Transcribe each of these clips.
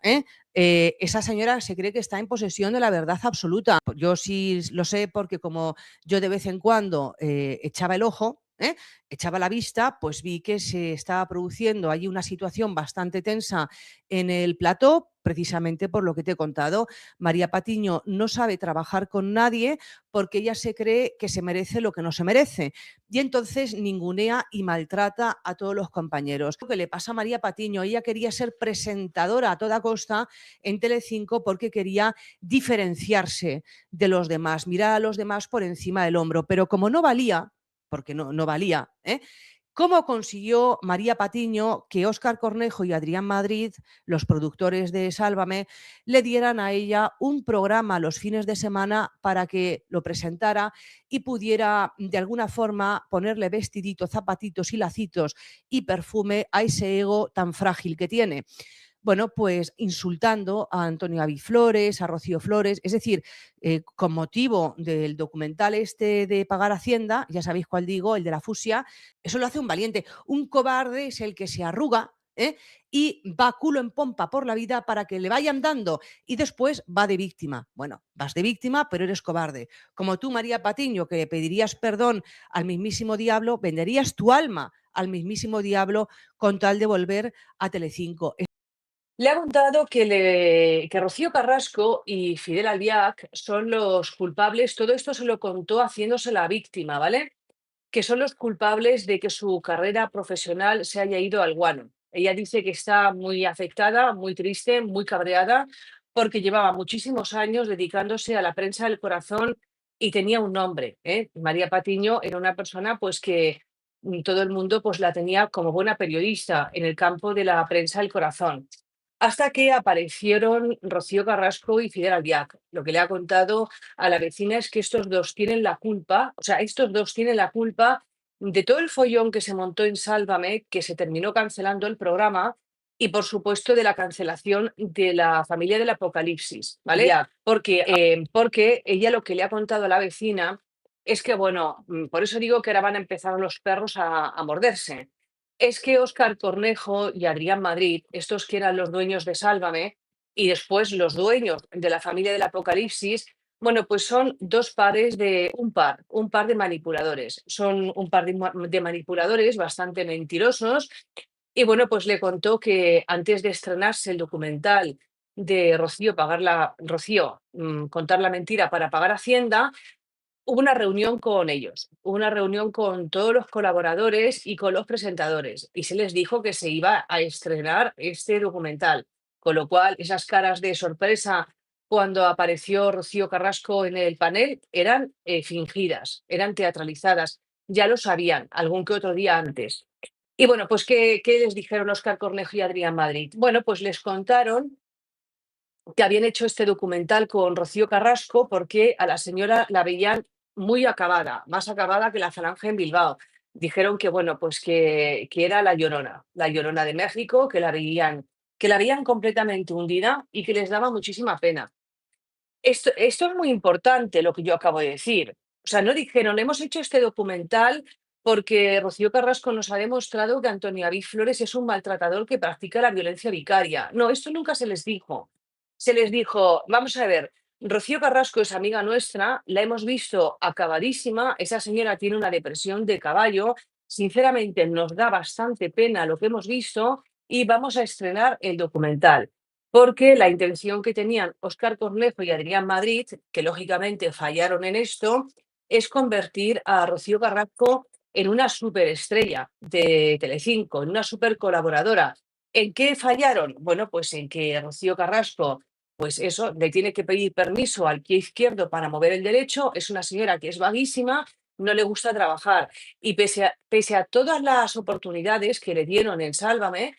¿eh? Esa señora se cree que está en posesión de la verdad absoluta. Yo sí lo sé porque como yo de vez en cuando echaba el ojo, echaba la vista, pues vi que se estaba produciendo allí una situación bastante tensa en el plató, precisamente por lo que te he contado. María Patiño no sabe trabajar con nadie porque ella se cree que se merece lo que no se merece y entonces ningunea y maltrata a todos los compañeros. Lo que le pasa a María Patiño, ella quería ser presentadora a toda costa en Telecinco porque quería diferenciarse de los demás, mirar a los demás por encima del hombro, pero como no valía, porque no valía, ¿cómo consiguió María Patiño que Óscar Cornejo y Adrián Madrid, los productores de Sálvame, le dieran a ella un programa los fines de semana para que lo presentara y pudiera de alguna forma ponerle vestiditos, zapatitos y lacitos y perfume a ese ego tan frágil que tiene? Bueno, pues insultando a Antonio David Flores, a Rocío Flores, es decir, con motivo del documental este de Pagar Hacienda, ya sabéis cuál digo, el de la fusia, eso lo hace un valiente. Un cobarde es el que se arruga y va culo en pompa por la vida para que le vayan dando y después va de víctima. Bueno, vas de víctima, pero eres cobarde. Como tú, María Patiño, que le pedirías perdón al mismísimo diablo, venderías tu alma al mismísimo diablo con tal de volver a Telecinco. Le ha contado que Rocío Carrasco y Fidel Albiac son los culpables, todo esto se lo contó haciéndose la víctima, ¿vale? Que son los culpables de que su carrera profesional se haya ido al guano. Ella dice que está muy afectada, muy triste, muy cabreada, porque llevaba muchísimos años dedicándose a la prensa del corazón y tenía un nombre, ¿eh? María Patiño era una persona pues que todo el mundo pues la tenía como buena periodista en el campo de la prensa del corazón. Hasta que aparecieron Rocío Carrasco y Fidel Albiac. Lo que le ha contado a la vecina es que estos dos tienen la culpa, o sea, estos dos tienen la culpa de todo el follón que se montó en Sálvame, que se terminó cancelando el programa, y por supuesto de la cancelación de la familia del Apocalipsis, ¿vale? Ya, porque ella lo que le ha contado a la vecina es que, bueno, por eso digo que ahora van a empezar los perros a morderse. Es que Óscar Cornejo y Adrián Madrid, estos que eran los dueños de Sálvame y después los dueños de la familia del Apocalipsis, bueno, pues son dos pares de un par de manipuladores. Son un par de manipuladores bastante mentirosos. Y bueno, pues le contó que antes de estrenarse el documental de Rocío, contar la mentira para pagar Hacienda, hubo una reunión con ellos, hubo una reunión con todos los colaboradores y con los presentadores, y se les dijo que se iba a estrenar este documental, con lo cual esas caras de sorpresa cuando apareció Rocío Carrasco en el panel eran fingidas, eran teatralizadas, ya lo sabían algún que otro día antes. Y bueno, pues ¿qué les dijeron Óscar Cornejo y Adrián Madrid? Bueno, pues les contaron que habían hecho este documental con Rocío Carrasco porque a la señora la veían muy acabada, más acabada que la Falange en Bilbao. Dijeron que, bueno, pues que era la Llorona de México, que la veían completamente hundida y que les daba muchísima pena. Esto es muy importante lo que yo acabo de decir. O sea, no dijeron, hemos hecho este documental porque Rocío Carrasco nos ha demostrado que Antonio David Flores es un maltratador que practica la violencia vicaria. No, esto nunca se les dijo. Se les dijo, vamos a ver, Rocío Carrasco es amiga nuestra, la hemos visto acabadísima, esa señora tiene una depresión de caballo, sinceramente nos da bastante pena lo que hemos visto y vamos a estrenar el documental porque la intención que tenían Óscar Cornejo y Adrián Madrid, que lógicamente fallaron en esto, es convertir a Rocío Carrasco en una superestrella de Telecinco, en una super colaboradora. ¿En qué fallaron? Bueno, pues en que Rocío Carrasco, pues eso, le tiene que pedir permiso al pie izquierdo para mover el derecho, es una señora que es vaguísima, no le gusta trabajar y pese a todas las oportunidades que le dieron en Sálvame,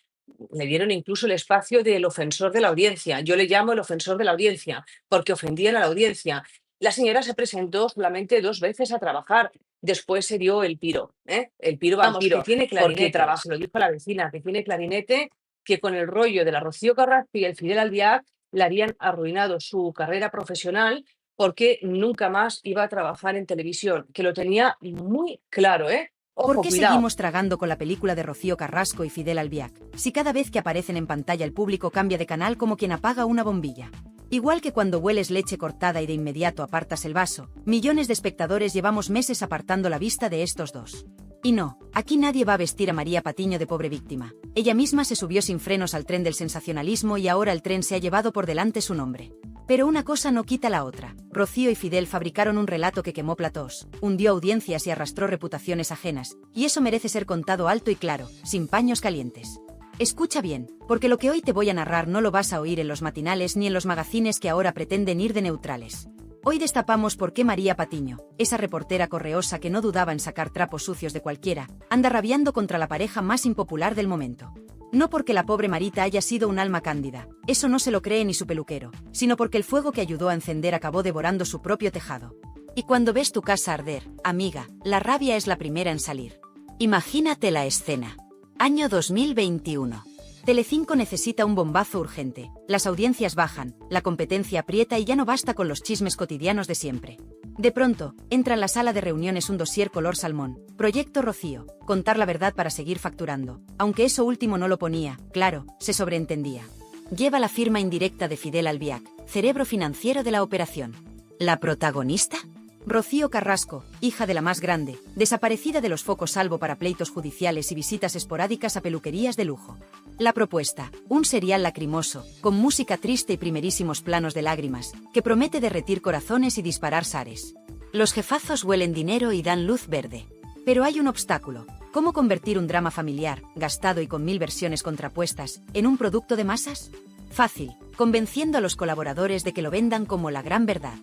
le dieron incluso el espacio del ofensor de la audiencia. Yo le llamo el ofensor de la audiencia, porque ofendían a la audiencia. La señora se presentó solamente 2 veces a trabajar. Después se dio el piro, ¿eh? El piro vampiro, que tiene clarinete, porque trabaja, se lo dijo a la vecina, que tiene clarinete, que con el rollo de la Rocío Carrasco y el Fidel Albiac le habían arruinado su carrera profesional porque nunca más iba a trabajar en televisión, que lo tenía muy claro, ¿eh? ¿Por Ojo, qué cuidado. seguimos tragando con la película de Rocío Carrasco y Fidel Albiac, si cada vez que aparecen en pantalla el público cambia de canal como quien apaga una bombilla? Igual que cuando hueles leche cortada y de inmediato apartas el vaso, millones de espectadores llevamos meses apartando la vista de estos dos. Y no, aquí nadie va a vestir a María Patiño de pobre víctima. Ella misma se subió sin frenos al tren del sensacionalismo y ahora el tren se ha llevado por delante su nombre. Pero una cosa no quita la otra. Rocío y Fidel fabricaron un relato que quemó platós, hundió audiencias y arrastró reputaciones ajenas, y eso merece ser contado alto y claro, sin paños calientes. Escucha bien, porque lo que hoy te voy a narrar no lo vas a oír en los matinales ni en los magazines que ahora pretenden ir de neutrales. Hoy destapamos por qué María Patiño, esa reportera correosa que no dudaba en sacar trapos sucios de cualquiera, anda rabiando contra la pareja más impopular del momento. No porque la pobre Marita haya sido un alma cándida, eso no se lo cree ni su peluquero, sino porque el fuego que ayudó a encender acabó devorando su propio tejado. Y cuando ves tu casa arder, amiga, la rabia es la primera en salir. Imagínate la escena. Año 2021. Telecinco necesita un bombazo urgente, las audiencias bajan, la competencia aprieta y ya no basta con los chismes cotidianos de siempre. De pronto, entra en la sala de reuniones un dossier color salmón, Proyecto Rocío, contar la verdad para seguir facturando, aunque eso último no lo ponía, claro, se sobreentendía. Lleva la firma indirecta de Fidel Albiac, cerebro financiero de la operación. ¿La protagonista? Rocío Carrasco, hija de la más grande, desaparecida de los focos salvo para pleitos judiciales y visitas esporádicas a peluquerías de lujo. La propuesta, un serial lacrimoso, con música triste y primerísimos planos de lágrimas, que promete derretir corazones y disparar sares. Los jefazos huelen dinero y dan luz verde. Pero hay un obstáculo. ¿Cómo convertir un drama familiar, gastado y con 1000 versiones contrapuestas, en un producto de masas? Fácil, convenciendo a los colaboradores de que lo vendan como la gran verdad.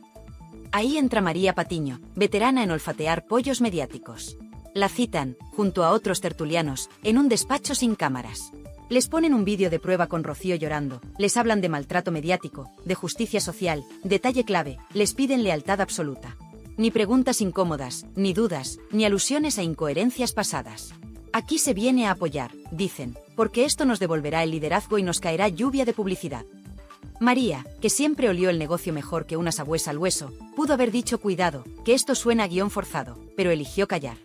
Ahí entra María Patiño, veterana en olfatear pollos mediáticos. La citan, junto a otros tertulianos, en un despacho sin cámaras. Les ponen un vídeo de prueba con Rocío llorando, les hablan de maltrato mediático, de justicia social, detalle clave, les piden lealtad absoluta. Ni preguntas incómodas, ni dudas, ni alusiones a incoherencias pasadas. Aquí se viene a apoyar, dicen, porque esto nos devolverá el liderazgo y nos caerá lluvia de publicidad. María, que siempre olió el negocio mejor que una sabuesa al hueso, pudo haber dicho cuidado, que esto suena a guión forzado, pero eligió callar.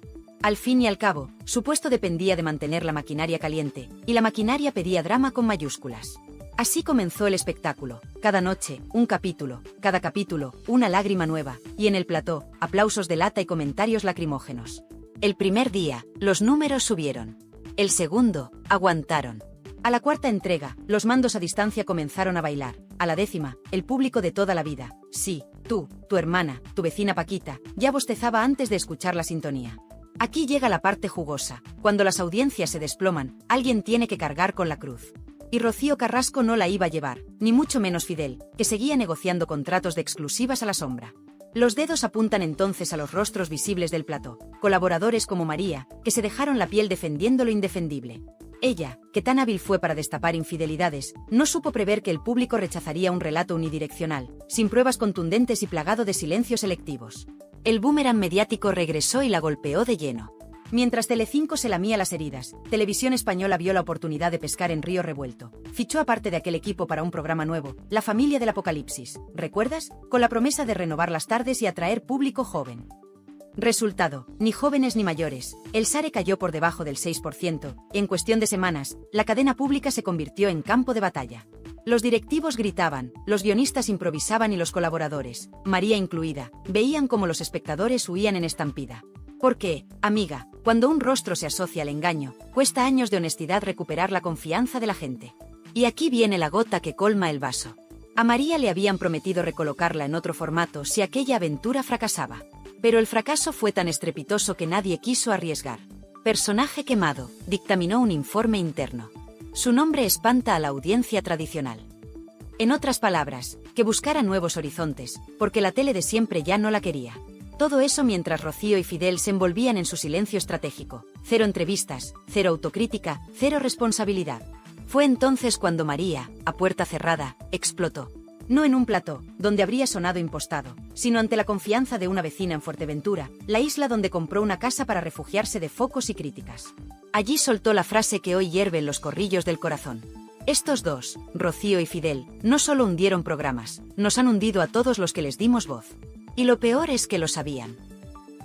Al fin y al cabo, su puesto dependía de mantener la maquinaria caliente, y la maquinaria pedía drama con mayúsculas. Así comenzó el espectáculo, cada noche, un capítulo, cada capítulo, una lágrima nueva, y en el plató, aplausos de lata y comentarios lacrimógenos. El primer día, los números subieron. El segundo, aguantaron. A la cuarta entrega, los mandos a distancia comenzaron a bailar. A la 10ª, el público de toda la vida, sí, tú, tu hermana, tu vecina Paquita, ya bostezaba antes de escuchar la sintonía. Aquí llega la parte jugosa. Cuando las audiencias se desploman, alguien tiene que cargar con la cruz. Y Rocío Carrasco no la iba a llevar, ni mucho menos Fidel, que seguía negociando contratos de exclusivas a la sombra. Los dedos apuntan entonces a los rostros visibles del plató, colaboradores como María, que se dejaron la piel defendiendo lo indefendible. Ella, que tan hábil fue para destapar infidelidades, no supo prever que el público rechazaría un relato unidireccional, sin pruebas contundentes y plagado de silencios selectivos. El boomerang mediático regresó y la golpeó de lleno. Mientras Telecinco se lamía las heridas, Televisión Española vio la oportunidad de pescar en río revuelto. Fichó aparte de aquel equipo para un programa nuevo, La Familia del Apocalipsis, ¿recuerdas? Con la promesa de renovar las tardes y atraer público joven. Resultado, ni jóvenes ni mayores, el SARE cayó por debajo del 6%, y en cuestión de semanas, la cadena pública se convirtió en campo de batalla. Los directivos gritaban, los guionistas improvisaban y los colaboradores, María incluida, veían cómo los espectadores huían en estampida. Porque, amiga, cuando un rostro se asocia al engaño, cuesta años de honestidad recuperar la confianza de la gente. Y aquí viene la gota que colma el vaso. A María le habían prometido recolocarla en otro formato si aquella aventura fracasaba. Pero el fracaso fue tan estrepitoso que nadie quiso arriesgar. Personaje quemado, dictaminó un informe interno. Su nombre espanta a la audiencia tradicional. En otras palabras, que buscara nuevos horizontes, porque la tele de siempre ya no la quería. Todo eso mientras Rocío y Fidel se envolvían en su silencio estratégico. Cero entrevistas, cero autocrítica, cero responsabilidad. Fue entonces cuando María, a puerta cerrada, explotó. No en un plató, donde habría sonado impostado, sino ante la confianza de una vecina en Fuerteventura, la isla donde compró una casa para refugiarse de focos y críticas. Allí soltó la frase que hoy hierve en los corrillos del corazón. Estos dos, Rocío y Fidel, no solo hundieron programas, nos han hundido a todos los que les dimos voz. Y lo peor es que lo sabían.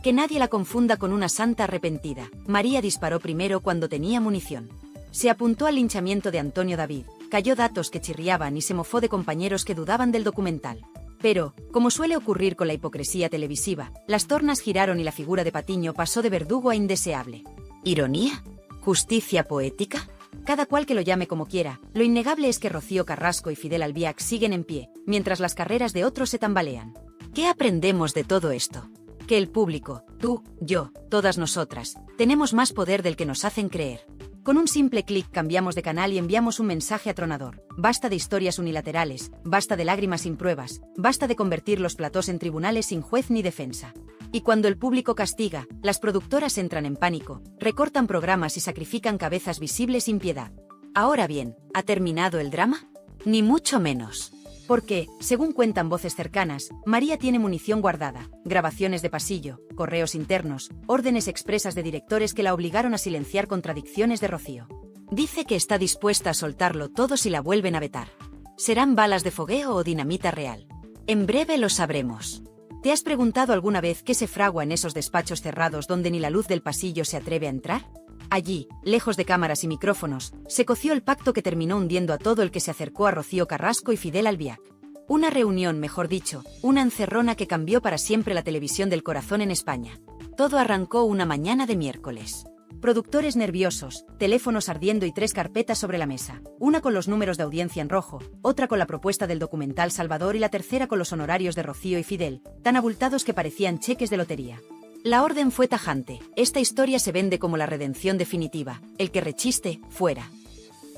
Que nadie la confunda con una santa arrepentida. María disparó primero cuando tenía munición. Se apuntó al linchamiento de Antonio David, cayó datos que chirriaban y se mofó de compañeros que dudaban del documental. Pero, como suele ocurrir con la hipocresía televisiva, las tornas giraron y la figura de Patiño pasó de verdugo a indeseable. ¿Ironía? ¿Justicia poética? Cada cual que lo llame como quiera, lo innegable es que Rocío Carrasco y Fidel Albiac siguen en pie, mientras las carreras de otros se tambalean. ¿Qué aprendemos de todo esto? Que el público, tú, yo, todas nosotras, tenemos más poder del que nos hacen creer. Con un simple clic cambiamos de canal y enviamos un mensaje atronador. Basta de historias unilaterales, basta de lágrimas sin pruebas, basta de convertir los platós en tribunales sin juez ni defensa. Y cuando el público castiga, las productoras entran en pánico, recortan programas y sacrifican cabezas visibles sin piedad. Ahora bien, ¿ha terminado el drama? Ni mucho menos. Porque, según cuentan voces cercanas, María tiene munición guardada, grabaciones de pasillo, correos internos, órdenes expresas de directores que la obligaron a silenciar contradicciones de Rocío. Dice que está dispuesta a soltarlo todo si la vuelven a vetar. ¿Serán balas de fogueo o dinamita real? En breve lo sabremos. ¿Te has preguntado alguna vez qué se fragua en esos despachos cerrados donde ni la luz del pasillo se atreve a entrar? Allí, lejos de cámaras y micrófonos, se coció el pacto que terminó hundiendo a todo el que se acercó a Rocío Carrasco y Fidel Albiac. Una reunión, mejor dicho, una encerrona que cambió para siempre la televisión del corazón en España. Todo arrancó una mañana de miércoles. Productores nerviosos, teléfonos ardiendo y 3 carpetas sobre la mesa. Una con los números de audiencia en rojo, otra con la propuesta del documental Salvador y la tercera con los honorarios de Rocío y Fidel, tan abultados que parecían cheques de lotería. La orden fue tajante: esta historia se vende como la redención definitiva, el que rechiste, fuera.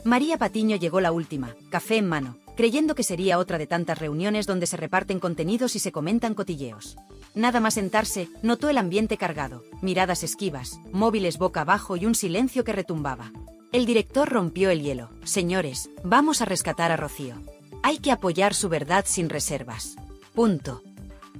María Patiño llegó la última, café en mano, creyendo que sería otra de tantas reuniones donde se reparten contenidos y se comentan cotilleos. Nada más sentarse, notó el ambiente cargado, miradas esquivas, móviles boca abajo y un silencio que retumbaba. El director rompió el hielo: señores, vamos a rescatar a Rocío. Hay que apoyar su verdad sin reservas. Punto.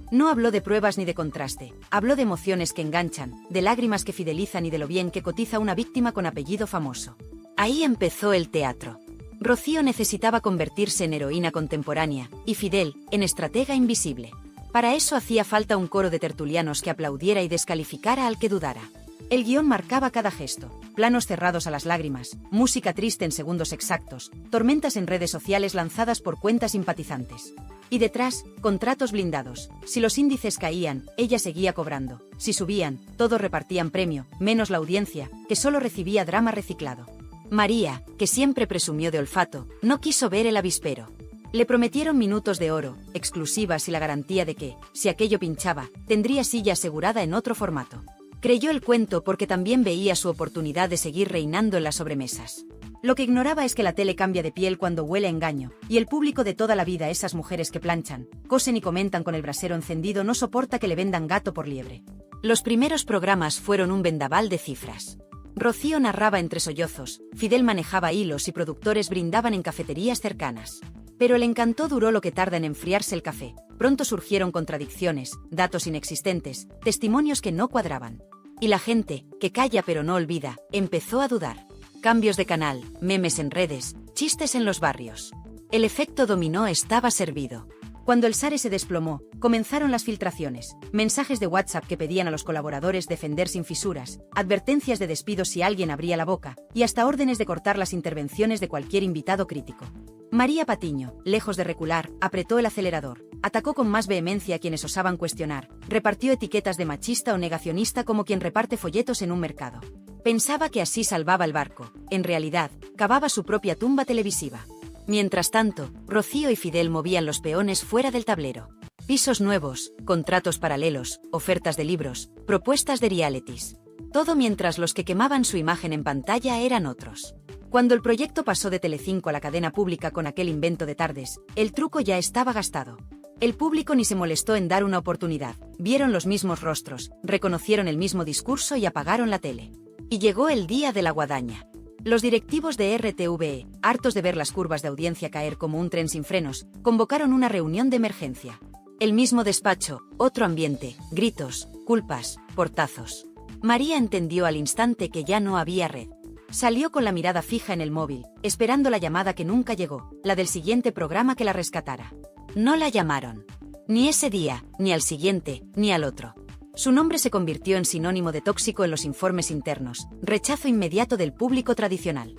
No habló de pruebas ni de contraste, habló de emociones que enganchan, de lágrimas que fidelizan y de lo bien que cotiza una víctima con apellido famoso. Ahí empezó el teatro. Rocío necesitaba convertirse en heroína contemporánea, y Fidel, en estratega invisible. Para eso hacía falta un coro de tertulianos que aplaudiera y descalificara al que dudara. El guión marcaba cada gesto: planos cerrados a las lágrimas, música triste en segundos exactos, tormentas en redes sociales lanzadas por cuentas simpatizantes. Y detrás, contratos blindados. Si los índices caían, ella seguía cobrando. Si subían, todos repartían premio, menos la audiencia, que solo recibía drama reciclado. María, que siempre presumió de olfato, no quiso ver el avispero. Le prometieron minutos de oro, exclusivas y la garantía de que, si aquello pinchaba, tendría silla asegurada en otro formato. Creyó el cuento porque también veía su oportunidad de seguir reinando en las sobremesas. Lo que ignoraba es que la tele cambia de piel cuando huele a engaño, y el público de toda la vida, esas mujeres que planchan, cosen y comentan con el brasero encendido, no soporta que le vendan gato por liebre. Los primeros programas fueron un vendaval de cifras. Rocío narraba entre sollozos, Fidel manejaba hilos y productores brindaban en cafeterías cercanas. Pero el encanto duró lo que tarda en enfriarse el café. Pronto surgieron contradicciones, datos inexistentes, testimonios que no cuadraban. Y la gente, que calla pero no olvida, empezó a dudar. Cambios de canal, memes en redes, chistes en los barrios. El efecto dominó estaba servido. Cuando el SARE se desplomó, comenzaron las filtraciones, mensajes de WhatsApp que pedían a los colaboradores defender sin fisuras, advertencias de despido si alguien abría la boca, y hasta órdenes de cortar las intervenciones de cualquier invitado crítico. María Patiño, lejos de recular, apretó el acelerador, atacó con más vehemencia a quienes osaban cuestionar, repartió etiquetas de machista o negacionista como quien reparte folletos en un mercado. Pensaba que así salvaba el barco, en realidad, cavaba su propia tumba televisiva. Mientras tanto, Rocío y Fidel movían los peones fuera del tablero. Pisos nuevos, contratos paralelos, ofertas de libros, propuestas de realities. Todo mientras los que quemaban su imagen en pantalla eran otros. Cuando el proyecto pasó de Telecinco a la cadena pública con aquel invento de tardes, el truco ya estaba gastado. El público ni se molestó en dar una oportunidad, vieron los mismos rostros, reconocieron el mismo discurso y apagaron la tele. Y llegó el día de la guadaña. Los directivos de RTVE, hartos de ver las curvas de audiencia caer como un tren sin frenos, convocaron una reunión de emergencia. El mismo despacho, otro ambiente, gritos, culpas, portazos. María entendió al instante que ya no había red. Salió con la mirada fija en el móvil, esperando la llamada que nunca llegó, la del siguiente programa que la rescatara. No la llamaron. Ni ese día, ni al siguiente, ni al otro. Su nombre se convirtió en sinónimo de tóxico en los informes internos, rechazo inmediato del público tradicional.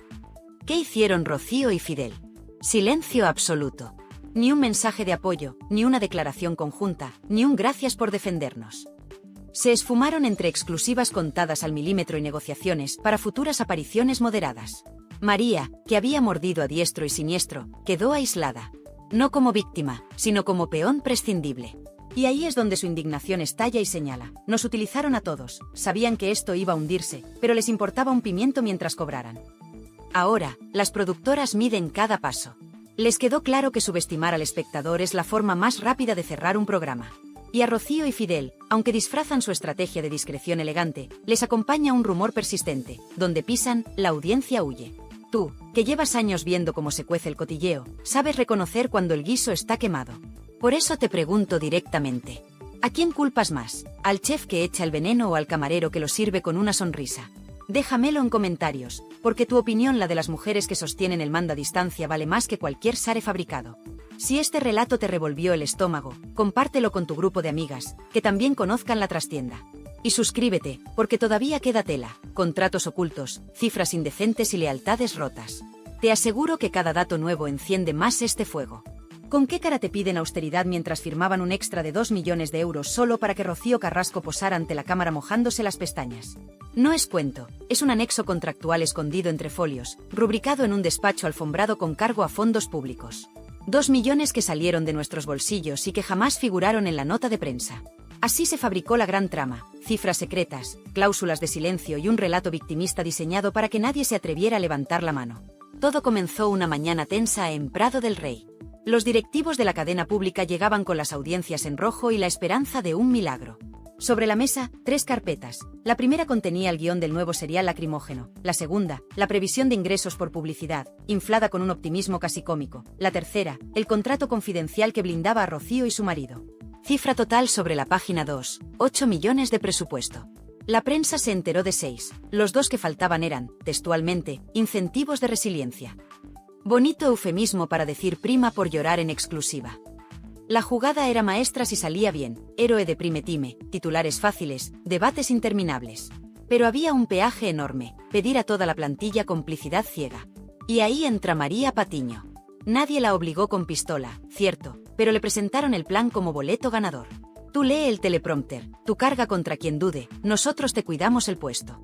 ¿Qué hicieron Rocío y Fidel? Silencio absoluto. Ni un mensaje de apoyo, ni una declaración conjunta, ni un gracias por defendernos. Se esfumaron entre exclusivas contadas al milímetro y negociaciones para futuras apariciones moderadas. María, que había mordido a diestro y siniestro, quedó aislada. No como víctima, sino como peón prescindible. Y ahí es donde su indignación estalla y señala. Nos utilizaron a todos, sabían que esto iba a hundirse, pero les importaba un pimiento mientras cobraran. Ahora, las productoras miden cada paso. Les quedó claro que subestimar al espectador es la forma más rápida de cerrar un programa. Y a Rocío y Fidel, aunque disfrazan su estrategia de discreción elegante, les acompaña un rumor persistente. Donde pisan, la audiencia huye. Tú, que llevas años viendo cómo se cuece el cotilleo, sabes reconocer cuando el guiso está quemado. Por eso te pregunto directamente. ¿A quién culpas más? ¿Al chef que echa el veneno o al camarero que lo sirve con una sonrisa? Déjamelo en comentarios, porque tu opinión, la de las mujeres que sostienen el mando a distancia, vale más que cualquier sare fabricado. Si este relato te revolvió el estómago, compártelo con tu grupo de amigas, que también conozcan la trastienda. Y suscríbete, porque todavía queda tela, contratos ocultos, cifras indecentes y lealtades rotas. Te aseguro que cada dato nuevo enciende más este fuego. ¿Con qué cara te piden austeridad mientras firmaban un extra de 2 millones de euros solo para que Rocío Carrasco posara ante la cámara mojándose las pestañas? No es cuento, es un anexo contractual escondido entre folios, rubricado en un despacho alfombrado con cargo a fondos públicos. 2 millones que salieron de nuestros bolsillos y que jamás figuraron en la nota de prensa. Así se fabricó la gran trama, cifras secretas, cláusulas de silencio y un relato victimista diseñado para que nadie se atreviera a levantar la mano. Todo comenzó una mañana tensa en Prado del Rey. Los directivos de la cadena pública llegaban con las audiencias en rojo y la esperanza de un milagro. Sobre la mesa, 3 carpetas. La primera contenía el guión del nuevo serial Lacrimógeno. La segunda, la previsión de ingresos por publicidad, inflada con un optimismo casi cómico. La tercera, el contrato confidencial que blindaba a Rocío y su marido. Cifra total sobre la página 2, 8 millones de presupuesto. La prensa se enteró de 6. Los 2 que faltaban eran, textualmente, incentivos de resiliencia. Bonito eufemismo para decir prima por llorar en exclusiva. La jugada era maestra si salía bien, héroe de prime time, titulares fáciles, debates interminables. Pero había un peaje enorme, pedir a toda la plantilla complicidad ciega. Y ahí entra María Patiño. Nadie la obligó con pistola, cierto, pero le presentaron el plan como boleto ganador. Tú lee el teleprompter, tú carga contra quien dude, nosotros te cuidamos el puesto.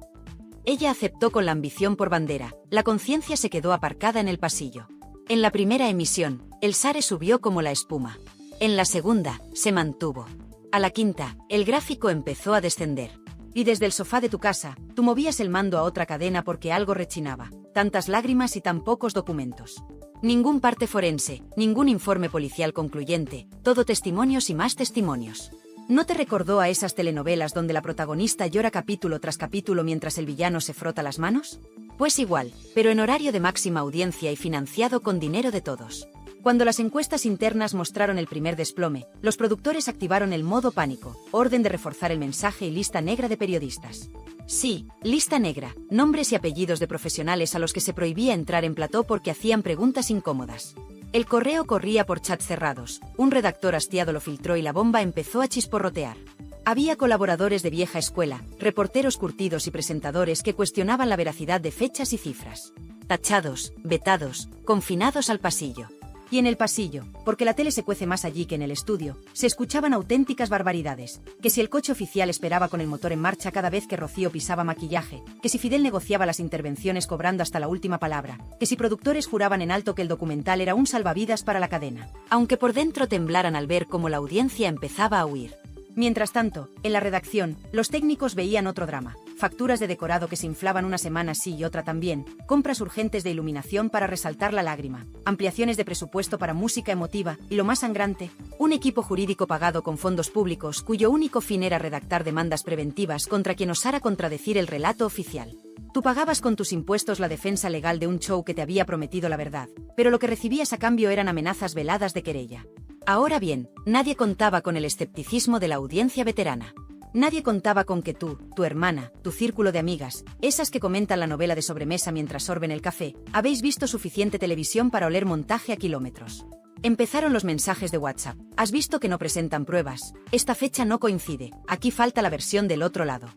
Ella aceptó con la ambición por bandera, la conciencia se quedó aparcada en el pasillo. En la primera emisión, el SARE subió como la espuma. En la segunda, se mantuvo. A la quinta, el gráfico empezó a descender. Y desde el sofá de tu casa, tú movías el mando a otra cadena porque algo rechinaba. Tantas lágrimas y tan pocos documentos. Ningún parte forense, ningún informe policial concluyente, todo testimonios y más testimonios. ¿No te recordó a esas telenovelas donde la protagonista llora capítulo tras capítulo mientras el villano se frota las manos? Pues igual, pero en horario de máxima audiencia y financiado con dinero de todos. Cuando las encuestas internas mostraron el primer desplome, los productores activaron el modo pánico, orden de reforzar el mensaje y lista negra de periodistas. Sí, lista negra, nombres y apellidos de profesionales a los que se prohibía entrar en plató porque hacían preguntas incómodas. El correo corría por chats cerrados, un redactor hastiado lo filtró y la bomba empezó a chisporrotear. Había colaboradores de vieja escuela, reporteros curtidos y presentadores que cuestionaban la veracidad de fechas y cifras. Tachados, vetados, confinados al pasillo. Y en el pasillo, porque la tele se cuece más allí que en el estudio, se escuchaban auténticas barbaridades. Que si el coche oficial esperaba con el motor en marcha cada vez que Rocío pisaba maquillaje, que si Fidel negociaba las intervenciones cobrando hasta la última palabra, que si productores juraban en alto que el documental era un salvavidas para la cadena. Aunque por dentro temblaran al ver cómo la audiencia empezaba a huir. Mientras tanto, en la redacción, los técnicos veían otro drama. Facturas de decorado que se inflaban una semana sí y otra también, compras urgentes de iluminación para resaltar la lágrima, ampliaciones de presupuesto para música emotiva y, lo más sangrante, un equipo jurídico pagado con fondos públicos cuyo único fin era redactar demandas preventivas contra quien osara contradecir el relato oficial. Tú pagabas con tus impuestos la defensa legal de un show que te había prometido la verdad, pero lo que recibías a cambio eran amenazas veladas de querella. Ahora bien, nadie contaba con el escepticismo de la audiencia veterana. Nadie contaba con que tú, tu hermana, tu círculo de amigas, esas que comentan la novela de sobremesa mientras sorben el café, habéis visto suficiente televisión para oler montaje a kilómetros. Empezaron los mensajes de WhatsApp. ¿Has visto que no presentan pruebas? Esta fecha no coincide. Aquí falta la versión del otro lado.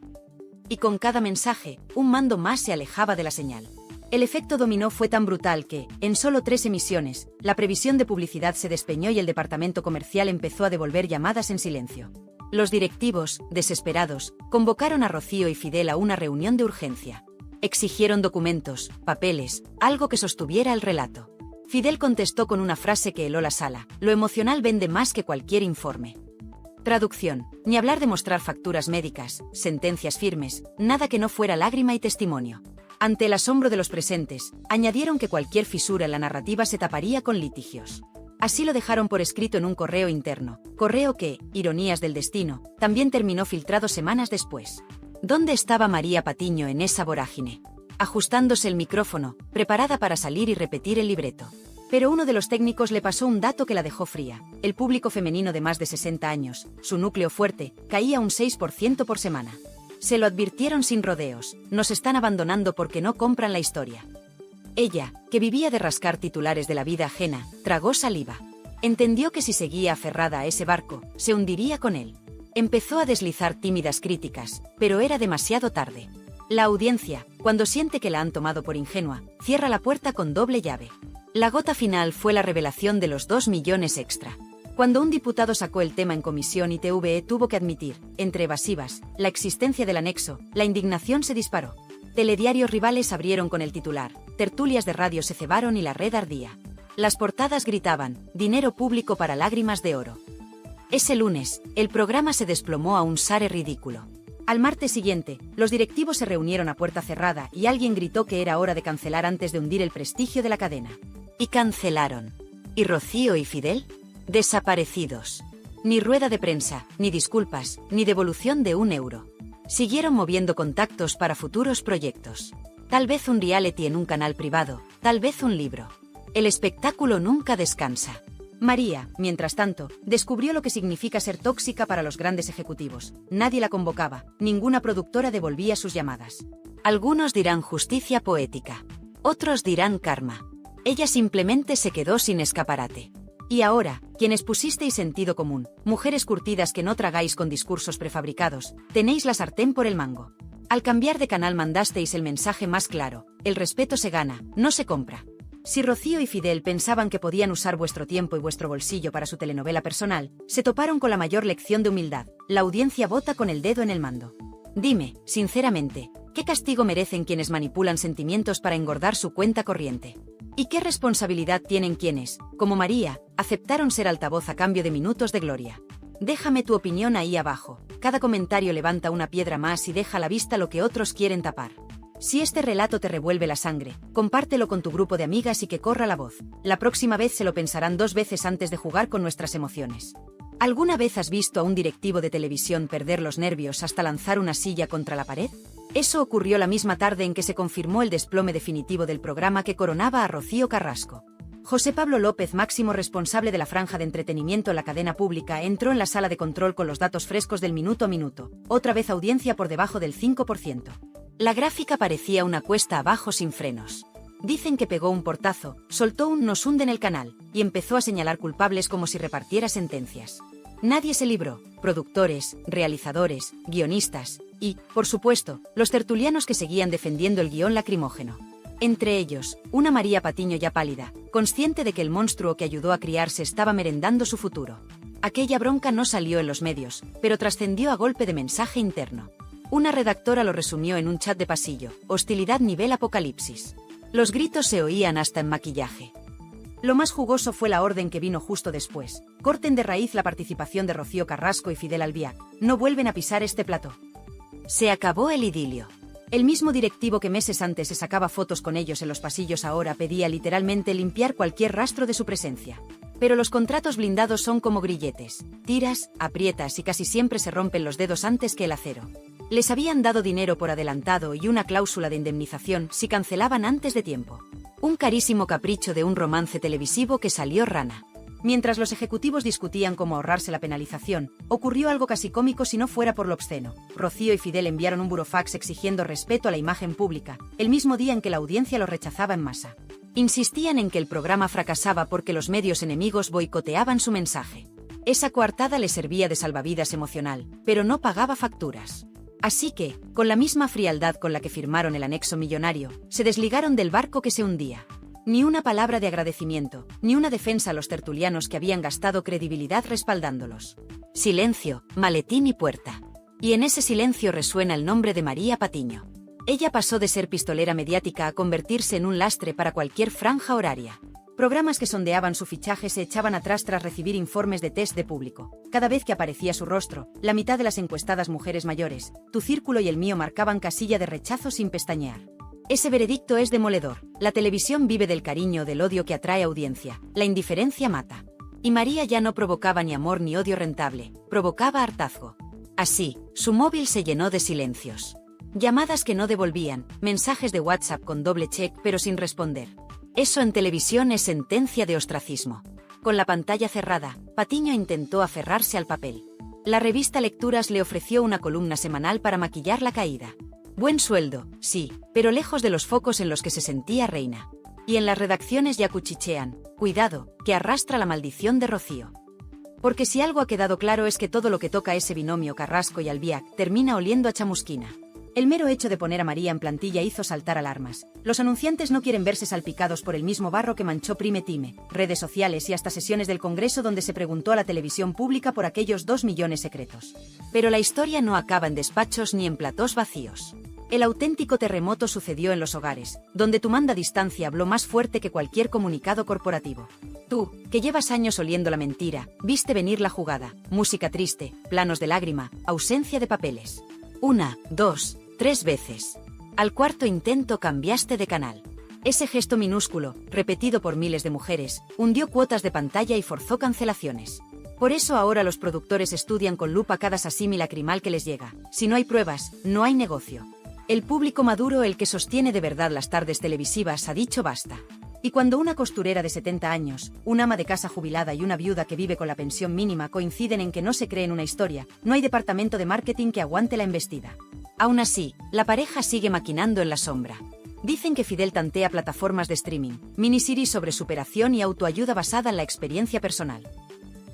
Y con cada mensaje, un mando más se alejaba de la señal. El efecto dominó fue tan brutal que, en solo 3 emisiones, la previsión de publicidad se despeñó y el departamento comercial empezó a devolver llamadas en silencio. Los directivos, desesperados, convocaron a Rocío y Fidel a una reunión de urgencia. Exigieron documentos, papeles, algo que sostuviera el relato. Fidel contestó con una frase que heló la sala: lo emocional vende más que cualquier informe. Traducción: ni hablar de mostrar facturas médicas, sentencias firmes, nada que no fuera lágrima y testimonio. Ante el asombro de los presentes, añadieron que cualquier fisura en la narrativa se taparía con litigios. Así lo dejaron por escrito en un correo interno, correo que, ironías del destino, también terminó filtrado semanas después. ¿Dónde estaba María Patiño en esa vorágine? Ajustándose el micrófono, preparada para salir y repetir el libreto. Pero uno de los técnicos le pasó un dato que la dejó fría. El público femenino de más de 60 años, su núcleo fuerte, caía un 6% por semana. Se lo advirtieron sin rodeos: nos están abandonando porque no compran la historia. Ella, que vivía de rascar titulares de la vida ajena, tragó saliva. Entendió que si seguía aferrada a ese barco, se hundiría con él. Empezó a deslizar tímidas críticas, pero era demasiado tarde. La audiencia, cuando siente que la han tomado por ingenua, cierra la puerta con doble llave. La gota final fue la revelación de los 2 millones extra. Cuando un diputado sacó el tema en comisión y TVE tuvo que admitir, entre evasivas, la existencia del anexo, la indignación se disparó. Telediarios rivales abrieron con el titular, tertulias de radio se cebaron y la red ardía. Las portadas gritaban: dinero público para lágrimas de oro. Ese lunes, el programa se desplomó a un sare ridículo. Al martes siguiente, los directivos se reunieron a puerta cerrada y alguien gritó que era hora de cancelar antes de hundir el prestigio de la cadena. Y cancelaron. ¿Y Rocío y Fidel? Desaparecidos. Ni rueda de prensa, ni disculpas, ni devolución de €1. Siguieron moviendo contactos para futuros proyectos. Tal vez un reality en un canal privado, tal vez un libro. El espectáculo nunca descansa. María, mientras tanto, descubrió lo que significa ser tóxica para los grandes ejecutivos. Nadie la convocaba, ninguna productora devolvía sus llamadas. Algunos dirán justicia poética. Otros dirán karma. Ella simplemente se quedó sin escaparate. Y ahora, quienes pusisteis sentido común, mujeres curtidas que no tragáis con discursos prefabricados, tenéis la sartén por el mango. Al cambiar de canal mandasteis el mensaje más claro: el respeto se gana, no se compra. Si Rocío y Fidel pensaban que podían usar vuestro tiempo y vuestro bolsillo para su telenovela personal, se toparon con la mayor lección de humildad: la audiencia vota con el dedo en el mando. Dime, sinceramente, ¿qué castigo merecen quienes manipulan sentimientos para engordar su cuenta corriente? ¿Y qué responsabilidad tienen quienes, como María, aceptaron ser altavoz a cambio de minutos de gloria? Déjame tu opinión ahí abajo. Cada comentario levanta una piedra más y deja a la vista lo que otros quieren tapar. Si este relato te revuelve la sangre, compártelo con tu grupo de amigas y que corra la voz. La próxima vez se lo pensarán 2 veces antes de jugar con nuestras emociones. ¿Alguna vez has visto a un directivo de televisión perder los nervios hasta lanzar una silla contra la pared? Eso ocurrió la misma tarde en que se confirmó el desplome definitivo del programa que coronaba a Rocío Carrasco. José Pablo López, máximo responsable de la franja de entretenimiento en la cadena pública, entró en la sala de control con los datos frescos del minuto a minuto. Otra vez audiencia por debajo del 5%. La gráfica parecía una cuesta abajo sin frenos. Dicen que pegó un portazo, soltó un "nos hunden el canal" y empezó a señalar culpables como si repartiera sentencias. Nadie se libró: productores, realizadores, guionistas y, por supuesto, los tertulianos que seguían defendiendo el guión lacrimógeno. Entre ellos, una María Patiño ya pálida, consciente de que el monstruo que ayudó a criarse estaba merendando su futuro. Aquella bronca no salió en los medios, pero trascendió a golpe de mensaje interno. Una redactora lo resumió en un chat de pasillo: hostilidad nivel apocalipsis. Los gritos se oían hasta en maquillaje. Lo más jugoso fue la orden que vino justo después: corten de raíz la participación de Rocío Carrasco y Fidel Albiac, no vuelven a pisar este plató. Se acabó el idilio. El mismo directivo que meses antes se sacaba fotos con ellos en los pasillos ahora pedía literalmente limpiar cualquier rastro de su presencia. Pero los contratos blindados son como grilletes: tiras, aprietas y casi siempre se rompen los dedos antes que el acero. Les habían dado dinero por adelantado y una cláusula de indemnización si cancelaban antes de tiempo. Un carísimo capricho de un romance televisivo que salió rana. Mientras los ejecutivos discutían cómo ahorrarse la penalización, ocurrió algo casi cómico si no fuera por lo obsceno. Rocío y Fidel enviaron un burofax exigiendo respeto a la imagen pública, el mismo día en que la audiencia lo rechazaba en masa. Insistían en que el programa fracasaba porque los medios enemigos boicoteaban su mensaje. Esa coartada le servía de salvavidas emocional, pero no pagaba facturas. Así que, con la misma frialdad con la que firmaron el anexo millonario, se desligaron del barco que se hundía. Ni una palabra de agradecimiento, ni una defensa a los tertulianos que habían gastado credibilidad respaldándolos. Silencio, maletín y puerta. Y en ese silencio resuena el nombre de María Patiño. Ella pasó de ser pistolera mediática a convertirse en un lastre para cualquier franja horaria. Programas que sondeaban su fichaje se echaban atrás tras recibir informes de test de público. Cada vez que aparecía su rostro, la mitad de las encuestadas mujeres mayores, tu círculo y el mío marcaban casilla de rechazo sin pestañear. Ese veredicto es demoledor. La televisión vive del cariño o del odio que atrae audiencia. La indiferencia mata. Y María ya no provocaba ni amor ni odio rentable, provocaba hartazgo. Así, su móvil se llenó de silencios. Llamadas que no devolvían, mensajes de WhatsApp con doble check pero sin responder. Eso en televisión es sentencia de ostracismo. Con la pantalla cerrada, Patiño intentó aferrarse al papel. La revista Lecturas le ofreció una columna semanal para maquillar la caída. Buen sueldo, sí, pero lejos de los focos en los que se sentía reina. Y en las redacciones ya cuchichean, cuidado, que arrastra la maldición de Rocío. Porque si algo ha quedado claro es que todo lo que toca ese binomio Carrasco y Albiac termina oliendo a chamusquina. El mero hecho de poner a María en plantilla hizo saltar alarmas. Los anunciantes no quieren verse salpicados por el mismo barro que manchó Prime Time, redes sociales y hasta sesiones del Congreso donde se preguntó a la televisión pública por aquellos 2 millones secretos. Pero la historia no acaba en despachos ni en platós vacíos. El auténtico terremoto sucedió en los hogares, donde tu manda distancia habló más fuerte que cualquier comunicado corporativo. Tú, que llevas años oliendo la mentira, viste venir la jugada, música triste, planos de lágrima, ausencia de papeles. 1, 2, 3 veces. Al cuarto intento cambiaste de canal. Ese gesto minúsculo, repetido por miles de mujeres, hundió cuotas de pantalla y forzó cancelaciones. Por eso ahora los productores estudian con lupa cada sasimi lacrimal que les llega. Si no hay pruebas, no hay negocio. El público maduro, el que sostiene de verdad las tardes televisivas, ha dicho basta. Y cuando una costurera de 70 años, un ama de casa jubilada y una viuda que vive con la pensión mínima coinciden en que no se cree en una historia, no hay departamento de marketing que aguante la embestida. Aún así, la pareja sigue maquinando en la sombra. Dicen que Fidel tantea plataformas de streaming, miniseries sobre superación y autoayuda basada en la experiencia personal.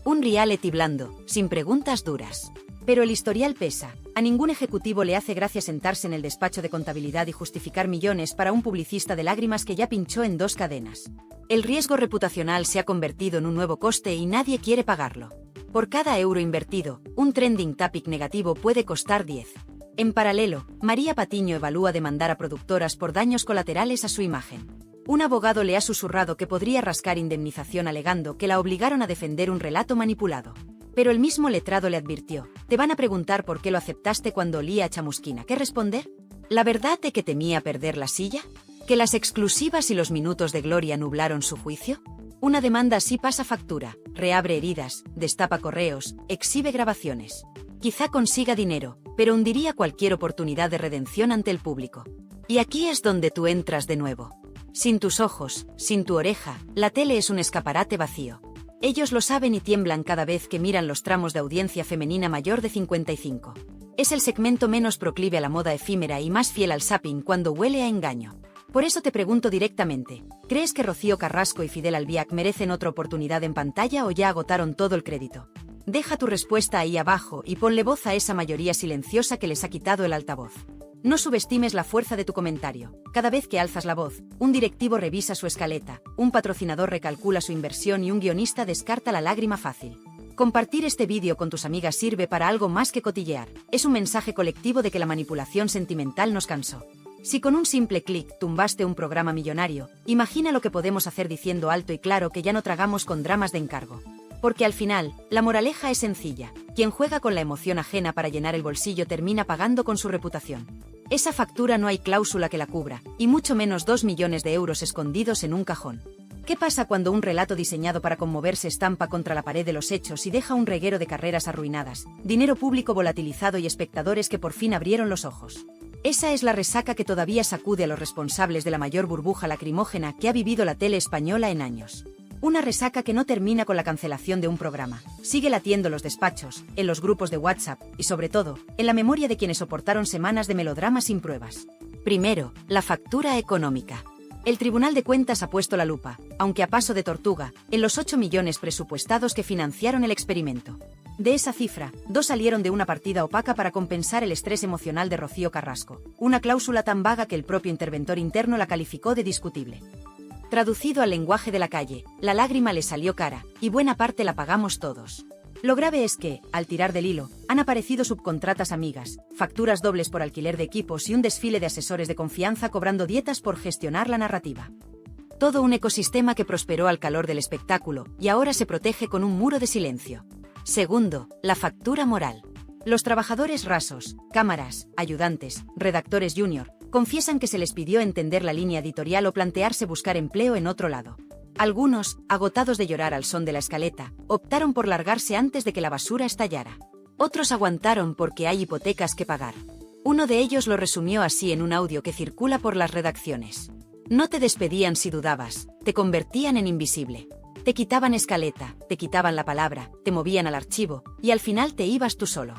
Un reality blando, sin preguntas duras. Pero el historial pesa. A ningún ejecutivo le hace gracia sentarse en el despacho de contabilidad y justificar millones para un publicista de lágrimas que ya pinchó en 2 cadenas. El riesgo reputacional se ha convertido en un nuevo coste y nadie quiere pagarlo. Por cada euro invertido, un trending topic negativo puede costar 10. En paralelo, María Patiño evalúa demandar a productoras por daños colaterales a su imagen. Un abogado le ha susurrado que podría rascar indemnización alegando que la obligaron a defender un relato manipulado. Pero el mismo letrado le advirtió, te van a preguntar por qué lo aceptaste cuando olía a chamusquina. ¿Qué responder? ¿La verdad de que temía perder la silla? ¿Que las exclusivas y los minutos de gloria nublaron su juicio? Una demanda así pasa factura, reabre heridas, destapa correos, exhibe grabaciones. Quizá consiga dinero, pero hundiría cualquier oportunidad de redención ante el público. Y aquí es donde tú entras de nuevo. Sin tus ojos, sin tu oreja, la tele es un escaparate vacío. Ellos lo saben y tiemblan cada vez que miran los tramos de audiencia femenina mayor de 55. Es el segmento menos proclive a la moda efímera y más fiel al zapping cuando huele a engaño. Por eso te pregunto directamente, ¿crees que Rocío Carrasco y Fidel Albiac merecen otra oportunidad en pantalla o ya agotaron todo el crédito? Deja tu respuesta ahí abajo y ponle voz a esa mayoría silenciosa que les ha quitado el altavoz. No subestimes la fuerza de tu comentario. Cada vez que alzas la voz, un directivo revisa su escaleta, un patrocinador recalcula su inversión y un guionista descarta la lágrima fácil. Compartir este vídeo con tus amigas sirve para algo más que cotillear. Es un mensaje colectivo de que la manipulación sentimental nos cansó. Si con un simple clic tumbaste un programa millonario, imagina lo que podemos hacer diciendo alto y claro que ya no tragamos con dramas de encargo. Porque al final, la moraleja es sencilla. Quien juega con la emoción ajena para llenar el bolsillo termina pagando con su reputación. Esa factura no hay cláusula que la cubra, y mucho menos 2 millones de euros escondidos en un cajón. ¿Qué pasa cuando un relato diseñado para conmover se estampa contra la pared de los hechos y deja un reguero de carreras arruinadas, dinero público volatilizado y espectadores que por fin abrieron los ojos? Esa es la resaca que todavía sacude a los responsables de la mayor burbuja lacrimógena que ha vivido la tele española en años. Una resaca que no termina con la cancelación de un programa. Sigue latiendo en los despachos, en los grupos de WhatsApp y, sobre todo, en la memoria de quienes soportaron semanas de melodrama sin pruebas. Primero, la factura económica. El Tribunal de Cuentas ha puesto la lupa, aunque a paso de tortuga, en los 8 millones presupuestados que financiaron el experimento. De esa cifra, 2 salieron de una partida opaca para compensar el estrés emocional de Rocío Carrasco, una cláusula tan vaga que el propio interventor interno la calificó de discutible. Traducido al lenguaje de la calle, la lágrima le salió cara, y buena parte la pagamos todos. Lo grave es que, al tirar del hilo, han aparecido subcontratas amigas, facturas dobles por alquiler de equipos y un desfile de asesores de confianza cobrando dietas por gestionar la narrativa. Todo un ecosistema que prosperó al calor del espectáculo y ahora se protege con un muro de silencio. Segundo, la factura moral. Los trabajadores rasos, cámaras, ayudantes, redactores junior, confiesan que se les pidió entender la línea editorial o plantearse buscar empleo en otro lado. Algunos, agotados de llorar al son de la escaleta, optaron por largarse antes de que la basura estallara. Otros aguantaron porque hay hipotecas que pagar. Uno de ellos lo resumió así en un audio que circula por las redacciones. No te despedían si dudabas, te convertían en invisible. Te quitaban escaleta, te quitaban la palabra, te movían al archivo, y al final te ibas tú solo.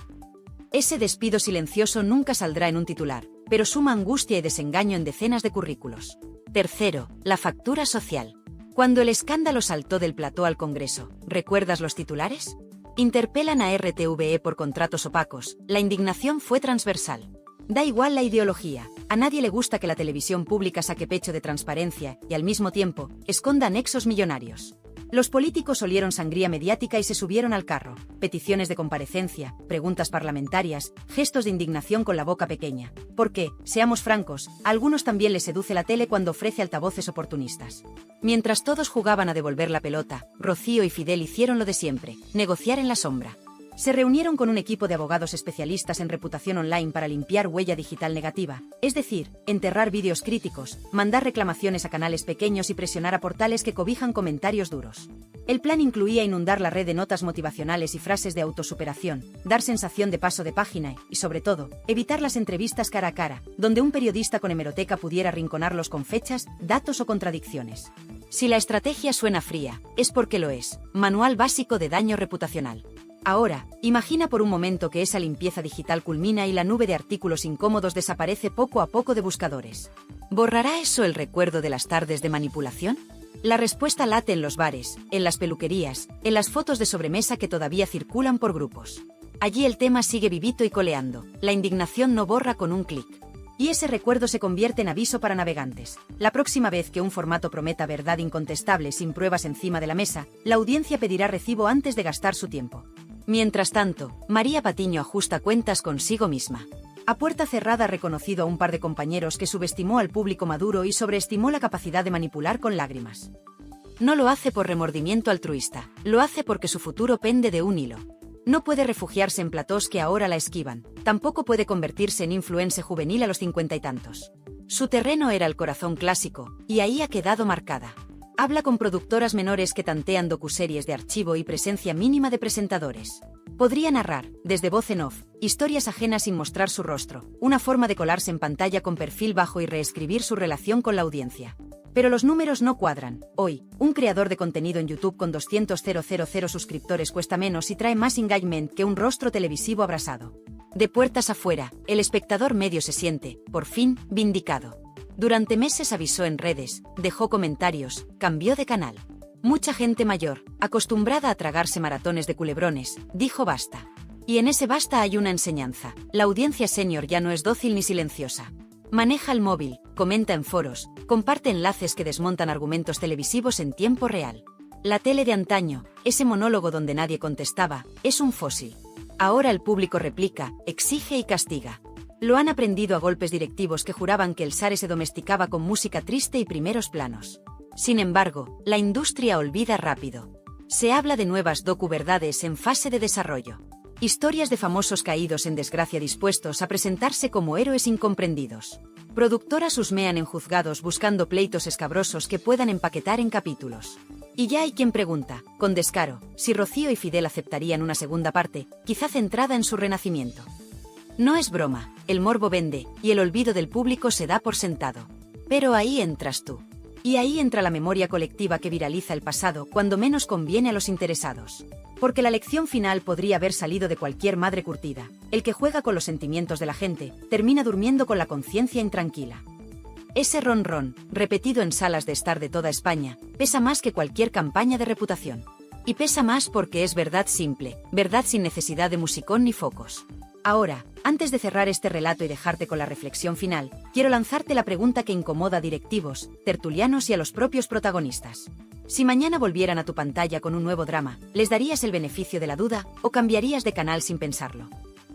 Ese despido silencioso nunca saldrá en un titular, pero suma angustia y desengaño en decenas de currículos. Tercero, la factura social. Cuando el escándalo saltó del plató al Congreso, ¿recuerdas los titulares? Interpelan a RTVE por contratos opacos, la indignación fue transversal. Da igual la ideología, a nadie le gusta que la televisión pública saque pecho de transparencia y al mismo tiempo, esconda nexos millonarios. Los políticos olieron sangría mediática y se subieron al carro, peticiones de comparecencia, preguntas parlamentarias, gestos de indignación con la boca pequeña. Porque, seamos francos, a algunos también les seduce la tele cuando ofrece altavoces oportunistas. Mientras todos jugaban a devolver la pelota, Rocío y Fidel hicieron lo de siempre, negociar en la sombra. Se reunieron con un equipo de abogados especialistas en reputación online para limpiar huella digital negativa, es decir, enterrar vídeos críticos, mandar reclamaciones a canales pequeños y presionar a portales que cobijan comentarios duros. El plan incluía inundar la red de notas motivacionales y frases de autosuperación, dar sensación de paso de página y, sobre todo, evitar las entrevistas cara a cara, donde un periodista con hemeroteca pudiera arrinconarlos con fechas, datos o contradicciones. Si la estrategia suena fría, es porque lo es. Manual básico de daño reputacional. Ahora, imagina por un momento que esa limpieza digital culmina y la nube de artículos incómodos desaparece poco a poco de buscadores. ¿Borrará eso el recuerdo de las tardes de manipulación? La respuesta late en los bares, en las peluquerías, en las fotos de sobremesa que todavía circulan por grupos. Allí el tema sigue vivito y coleando, la indignación no borra con un clic. Y ese recuerdo se convierte en aviso para navegantes. La próxima vez que un formato prometa verdad incontestable sin pruebas encima de la mesa, la audiencia pedirá recibo antes de gastar su tiempo. Mientras tanto, María Patiño ajusta cuentas consigo misma. A puerta cerrada ha reconocido a un par de compañeros que subestimó al público maduro y sobreestimó la capacidad de manipular con lágrimas. No lo hace por remordimiento altruista, lo hace porque su futuro pende de un hilo. No puede refugiarse en platós que ahora la esquivan, tampoco puede convertirse en influencer juvenil a los 50 y tantos. Su terreno era el corazón clásico, y ahí ha quedado marcada. Habla con productoras menores que tantean docuseries de archivo y presencia mínima de presentadores. Podría narrar, desde voz en off, historias ajenas sin mostrar su rostro, una forma de colarse en pantalla con perfil bajo y reescribir su relación con la audiencia. Pero los números no cuadran. Hoy, un creador de contenido en YouTube con 200.000 suscriptores cuesta menos y trae más engagement que un rostro televisivo abrasado. De puertas afuera, el espectador medio se siente, por fin, vindicado. Durante meses avisó en redes, dejó comentarios, cambió de canal. Mucha gente mayor, acostumbrada a tragarse maratones de culebrones, dijo basta. Y en ese basta hay una enseñanza. La audiencia senior ya no es dócil ni silenciosa. Maneja el móvil, comenta en foros, comparte enlaces que desmontan argumentos televisivos en tiempo real. La tele de antaño, ese monólogo donde nadie contestaba, es un fósil. Ahora el público replica, exige y castiga. Lo han aprendido a golpes directivos que juraban que el SARE se domesticaba con música triste y primeros planos. Sin embargo, la industria olvida rápido. Se habla de nuevas docu-verdades en fase de desarrollo. Historias de famosos caídos en desgracia dispuestos a presentarse como héroes incomprendidos. Productoras husmean en juzgados buscando pleitos escabrosos que puedan empaquetar en capítulos. Y ya hay quien pregunta, con descaro, si Rocío y Fidel aceptarían una segunda parte, quizá centrada en su renacimiento. No es broma, el morbo vende, y el olvido del público se da por sentado. Pero ahí entras tú. Y ahí entra la memoria colectiva que viraliza el pasado cuando menos conviene a los interesados. Porque la lección final podría haber salido de cualquier madre curtida. El que juega con los sentimientos de la gente, termina durmiendo con la conciencia intranquila. Ese ron ron, repetido en salas de estar de toda España, pesa más que cualquier campaña de reputación. Y pesa más porque es verdad simple, verdad sin necesidad de musicón ni focos. Ahora, antes de cerrar este relato y dejarte con la reflexión final, quiero lanzarte la pregunta que incomoda a directivos, tertulianos y a los propios protagonistas. Si mañana volvieran a tu pantalla con un nuevo drama, ¿les darías el beneficio de la duda o cambiarías de canal sin pensarlo?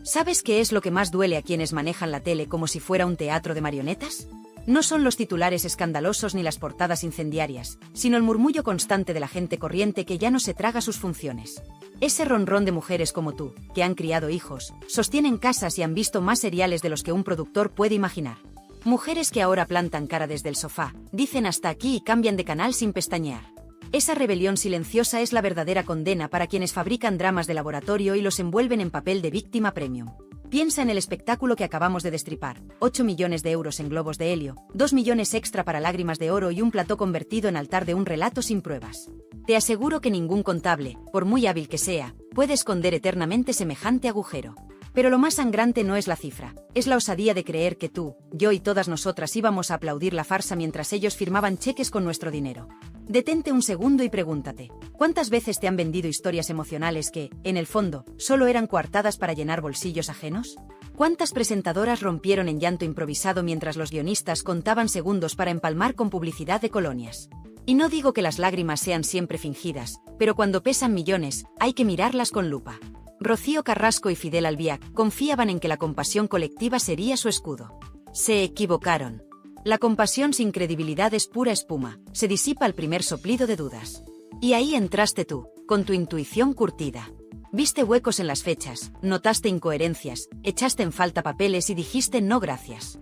¿Sabes qué es lo que más duele a quienes manejan la tele como si fuera un teatro de marionetas? No son los titulares escandalosos ni las portadas incendiarias, sino el murmullo constante de la gente corriente que ya no se traga sus funciones. Ese ronrón de mujeres como tú, que han criado hijos, sostienen casas y han visto más seriales de los que un productor puede imaginar. Mujeres que ahora plantan cara desde el sofá, dicen hasta aquí y cambian de canal sin pestañear. Esa rebelión silenciosa es la verdadera condena para quienes fabrican dramas de laboratorio y los envuelven en papel de víctima premium. Piensa en el espectáculo que acabamos de destripar: 8 millones de euros en globos de helio, 2 millones extra para lágrimas de oro y un plató convertido en altar de un relato sin pruebas. Te aseguro que ningún contable, por muy hábil que sea, puede esconder eternamente semejante agujero. Pero lo más sangrante no es la cifra, es la osadía de creer que tú, yo y todas nosotras íbamos a aplaudir la farsa mientras ellos firmaban cheques con nuestro dinero. Detente un segundo y pregúntate, ¿cuántas veces te han vendido historias emocionales que, en el fondo, solo eran coartadas para llenar bolsillos ajenos? ¿Cuántas presentadoras rompieron en llanto improvisado mientras los guionistas contaban segundos para empalmar con publicidad de colonias? Y no digo que las lágrimas sean siempre fingidas, pero cuando pesan millones, hay que mirarlas con lupa. Rocío Carrasco y Fidel Albiac confiaban en que la compasión colectiva sería su escudo. Se equivocaron. La compasión sin credibilidad es pura espuma, se disipa al primer soplido de dudas. Y ahí entraste tú, con tu intuición curtida. Viste huecos en las fechas, notaste incoherencias, echaste en falta papeles y dijiste no gracias.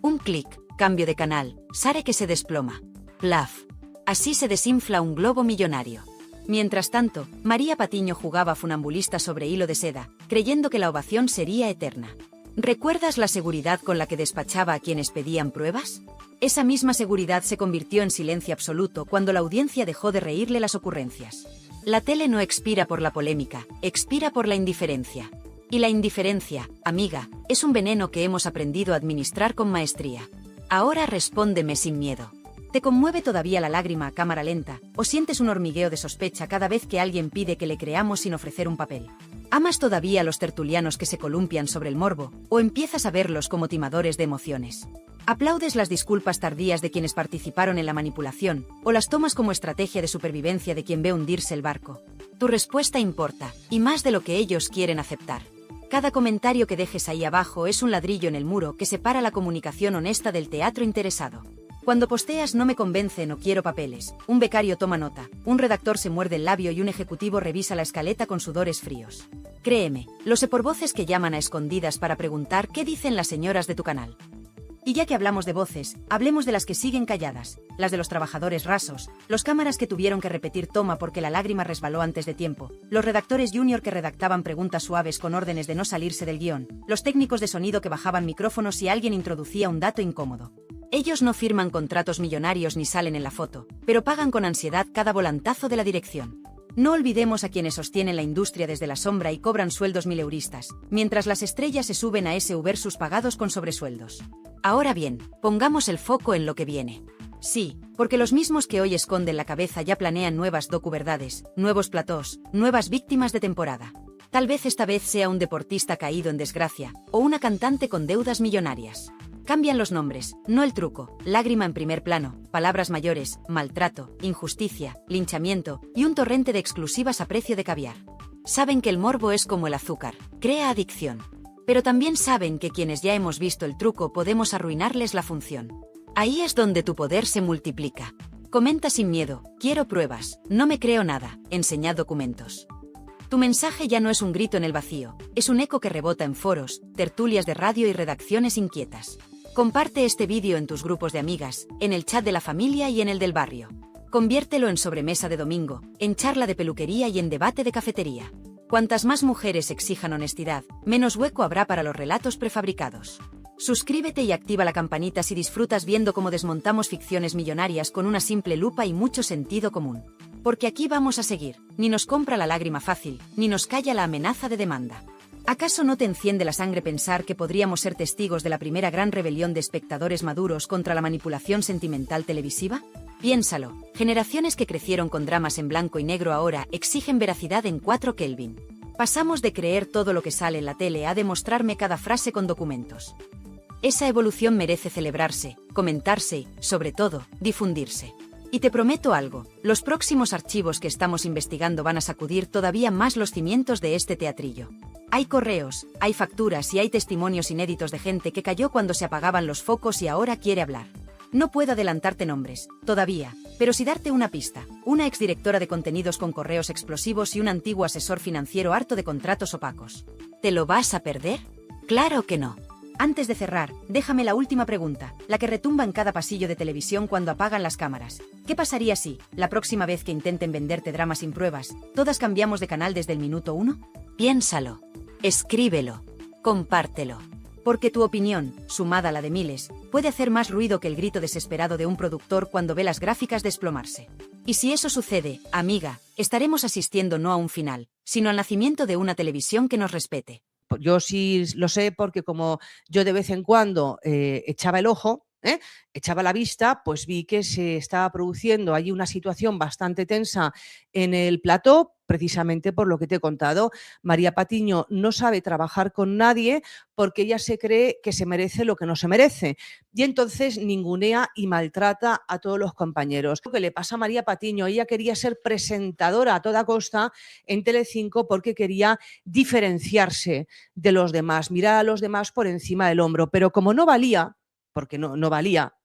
Un clic, cambio de canal, sare que se desploma. Plaf. Así se desinfla un globo millonario. Mientras tanto, María Patiño jugaba funambulista sobre hilo de seda, creyendo que la ovación sería eterna. ¿Recuerdas la seguridad con la que despachaba a quienes pedían pruebas? Esa misma seguridad se convirtió en silencio absoluto cuando la audiencia dejó de reírle las ocurrencias. La tele no expira por la polémica, expira por la indiferencia. Y la indiferencia, amiga, es un veneno que hemos aprendido a administrar con maestría. Ahora respóndeme sin miedo. ¿Te conmueve todavía la lágrima a cámara lenta, o sientes un hormigueo de sospecha cada vez que alguien pide que le creamos sin ofrecer un papel? ¿Amas todavía a los tertulianos que se columpian sobre el morbo, o empiezas a verlos como timadores de emociones? ¿Aplaudes las disculpas tardías de quienes participaron en la manipulación, o las tomas como estrategia de supervivencia de quien ve hundirse el barco? Tu respuesta importa, y más de lo que ellos quieren aceptar. Cada comentario que dejes ahí abajo es un ladrillo en el muro que separa la comunicación honesta del teatro interesado. Cuando posteas no me convence, no quiero papeles, un becario toma nota, un redactor se muerde el labio y un ejecutivo revisa la escaleta con sudores fríos. Créeme, lo sé por voces que llaman a escondidas para preguntar qué dicen las señoras de tu canal. Y ya que hablamos de voces, hablemos de las que siguen calladas, las de los trabajadores rasos, los cámaras que tuvieron que repetir toma porque la lágrima resbaló antes de tiempo, los redactores junior que redactaban preguntas suaves con órdenes de no salirse del guión, los técnicos de sonido que bajaban micrófonos si alguien introducía un dato incómodo. Ellos no firman contratos millonarios ni salen en la foto, pero pagan con ansiedad cada volantazo de la dirección. No olvidemos a quienes sostienen la industria desde la sombra y cobran sueldos mileuristas, mientras las estrellas se suben a ese versus pagados con sobresueldos. Ahora bien, pongamos el foco en lo que viene. Sí, porque los mismos que hoy esconden la cabeza ya planean nuevas docuverdades, nuevos platós, nuevas víctimas de temporada. Tal vez esta vez sea un deportista caído en desgracia, o una cantante con deudas millonarias. Cambian los nombres, no el truco, lágrima en primer plano, palabras mayores, maltrato, injusticia, linchamiento y un torrente de exclusivas a precio de caviar. Saben que el morbo es como el azúcar, crea adicción. Pero también saben que quienes ya hemos visto el truco podemos arruinarles la función. Ahí es donde tu poder se multiplica. Comenta sin miedo, quiero pruebas, no me creo nada, enseñad documentos. Tu mensaje ya no es un grito en el vacío, es un eco que rebota en foros, tertulias de radio y redacciones inquietas. Comparte este vídeo en tus grupos de amigas, en el chat de la familia y en el del barrio. Conviértelo en sobremesa de domingo, en charla de peluquería y en debate de cafetería. Cuantas más mujeres exijan honestidad, menos hueco habrá para los relatos prefabricados. Suscríbete y activa la campanita si disfrutas viendo cómo desmontamos ficciones millonarias con una simple lupa y mucho sentido común. Porque aquí vamos a seguir, ni nos compra la lágrima fácil, ni nos calla la amenaza de demanda. ¿Acaso no te enciende la sangre pensar que podríamos ser testigos de la primera gran rebelión de espectadores maduros contra la manipulación sentimental televisiva? Piénsalo, generaciones que crecieron con dramas en blanco y negro ahora exigen veracidad en 4 Kelvin. Pasamos de creer todo lo que sale en la tele a demostrarme cada frase con documentos. Esa evolución merece celebrarse, comentarse y, sobre todo, difundirse. Y te prometo algo, los próximos archivos que estamos investigando van a sacudir todavía más los cimientos de este teatrillo. Hay correos, hay facturas y hay testimonios inéditos de gente que cayó cuando se apagaban los focos y ahora quiere hablar. No puedo adelantarte nombres, todavía, pero sí darte una pista. Una exdirectora de contenidos con correos explosivos y un antiguo asesor financiero harto de contratos opacos. ¿Te lo vas a perder? ¡Claro que no! Antes de cerrar, déjame la última pregunta, la que retumba en cada pasillo de televisión cuando apagan las cámaras. ¿Qué pasaría si, la próxima vez que intenten venderte dramas sin pruebas, todas cambiamos de canal desde el minuto 1? Piénsalo. Escríbelo. Compártelo. Porque tu opinión, sumada a la de miles, puede hacer más ruido que el grito desesperado de un productor cuando ve las gráficas desplomarse. Y si eso sucede, amiga, estaremos asistiendo no a un final, sino al nacimiento de una televisión que nos respete. Yo sí lo sé porque como yo de vez en cuando echaba el ojo, echaba la vista, pues vi que se estaba produciendo allí una situación bastante tensa en el plató, precisamente por lo que te he contado. María Patiño no sabe trabajar con nadie porque ella se cree que se merece lo que no se merece y entonces ningunea y maltrata a todos los compañeros. Lo que le pasa a María Patiño, ella quería ser presentadora a toda costa en Telecinco porque quería diferenciarse de los demás, mirar a los demás por encima del hombro, pero como no valía, porque no valía,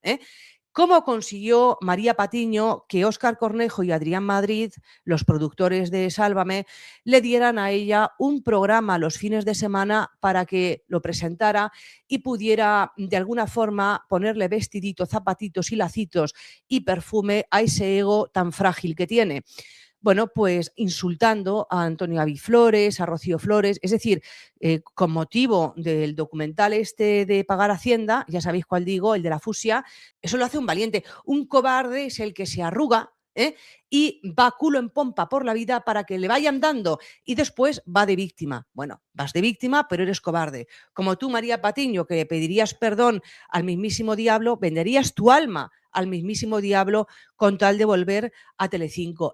¿cómo consiguió María Patiño que Óscar Cornejo y Adrián Madrid, los productores de Sálvame, le dieran a ella un programa los fines de semana para que lo presentara y pudiera de alguna forma ponerle vestiditos, zapatitos y lacitos y perfume a ese ego tan frágil que tiene? Bueno, pues insultando a Antonio Avi Flores, a Rocío Flores, es decir, con motivo del documental este de Pagar Hacienda, ya sabéis cuál digo, el de la fusia, eso lo hace un valiente. Un cobarde es el que se arruga y va culo en pompa por la vida para que le vayan dando y después va de víctima. Bueno, vas de víctima, pero eres cobarde. Como tú, María Patiño, que le pedirías perdón al mismísimo diablo, venderías tu alma al mismísimo diablo con tal de volver a Telecinco.